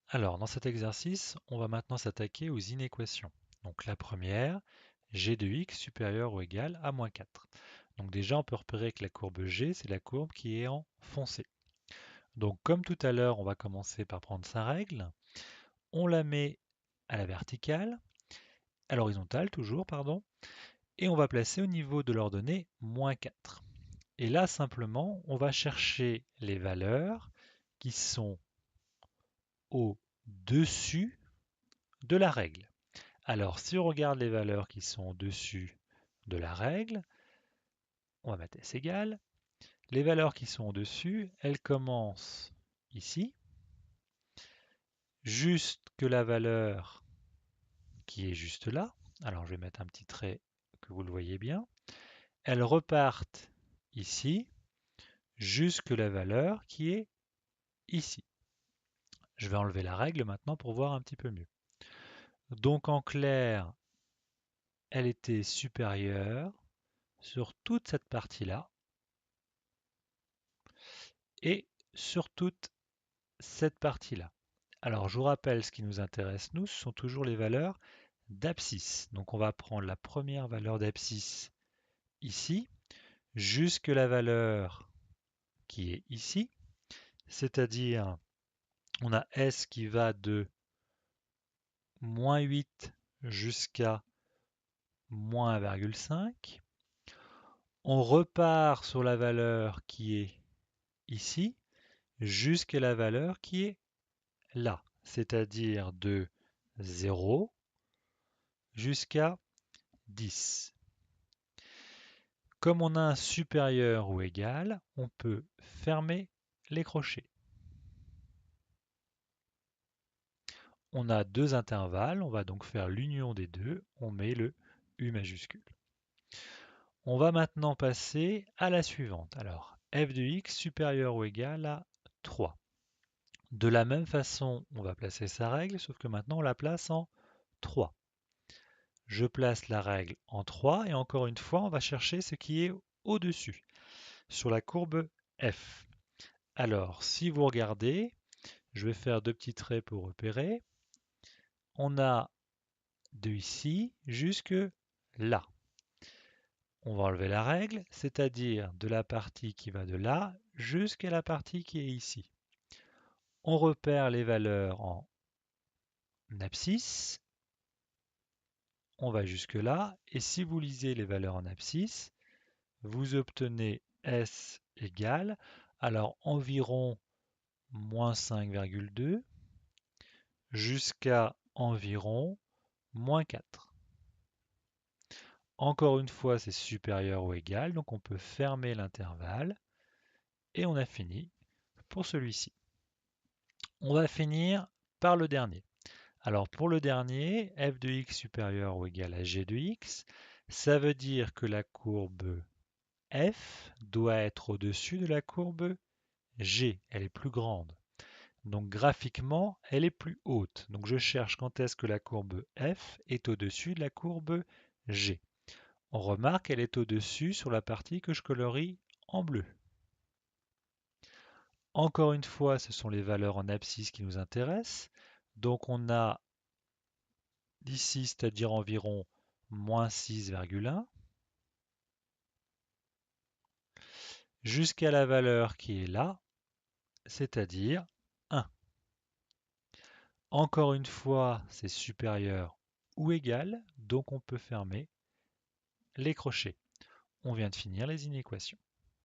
Alors, dans cet exercice, on va maintenant s'attaquer aux inéquations. Donc la première, g de x supérieur ou égal à moins 4. Donc déjà, on peut repérer que la courbe g, c'est la courbe qui est en foncé. Donc comme tout à l'heure, on va commencer par prendre sa règle. On la met à la verticale, à l'horizontale toujours, pardon, et on va placer au niveau de l'ordonnée moins 4. Et là, simplement, on va chercher les valeurs qui sont au-dessus de la règle. Alors, si on regarde les valeurs qui sont au-dessus de la règle, on va mettre S égale. Les valeurs qui sont au-dessus, elles commencent ici, juste que la valeur qui est juste là. Alors, je vais mettre un petit trait que vous le voyez bien. Elles repartent ici, jusque la valeur qui est ici. Je vais enlever la règle maintenant pour voir un petit peu mieux. Donc en clair, elle était supérieure sur toute cette partie-là et sur toute cette partie-là. Alors je vous rappelle, ce qui nous intéresse, nous, ce sont toujours les valeurs d'abscisse. Donc on va prendre la première valeur d'abscisse ici, jusque la valeur qui est ici, c'est-à-dire on a S qui va de moins 8 jusqu'à moins 1,5. On repart sur la valeur qui est ici jusqu'à la valeur qui est là, c'est-à-dire de 0 jusqu'à 10. Comme on a un supérieur ou égal, on peut fermer les crochets. On a deux intervalles, on va donc faire l'union des deux, on met le U majuscule. On va maintenant passer à la suivante. Alors, f de x supérieur ou égal à 3. De la même façon, on va placer sa règle, sauf que maintenant on la place en 3. Je place la règle en 3 et encore une fois, on va chercher ce qui est au-dessus, sur la courbe f. Alors, si vous regardez, je vais faire deux petits traits pour repérer. On a de ici jusque là. On va enlever la règle, c'est-à-dire de la partie qui va de là jusqu'à la partie qui est ici. On repère les valeurs en abscisse. On va jusque là. Et si vous lisez les valeurs en abscisse, vous obtenez S égale, alors environ moins 5,2 jusqu'à environ moins 4. Encore une fois, c'est supérieur ou égal, donc on peut fermer l'intervalle. Et on a fini pour celui-ci. On va finir par le dernier. Alors pour le dernier, f de x supérieur ou égal à g de x, ça veut dire que la courbe f doit être au-dessus de la courbe g, elle est plus grande. Donc graphiquement, elle est plus haute. Donc je cherche quand est-ce que la courbe f est au-dessus de la courbe g. On remarque qu'elle est au-dessus sur la partie que je colorie en bleu. Encore une fois, ce sont les valeurs en abscisse qui nous intéressent. Donc on a d'ici, c'est-à-dire environ moins 6,1, jusqu'à la valeur qui est là, c'est-à-dire 1. Encore une fois, c'est supérieur ou égal, donc on peut fermer les crochets. On vient de finir les inéquations.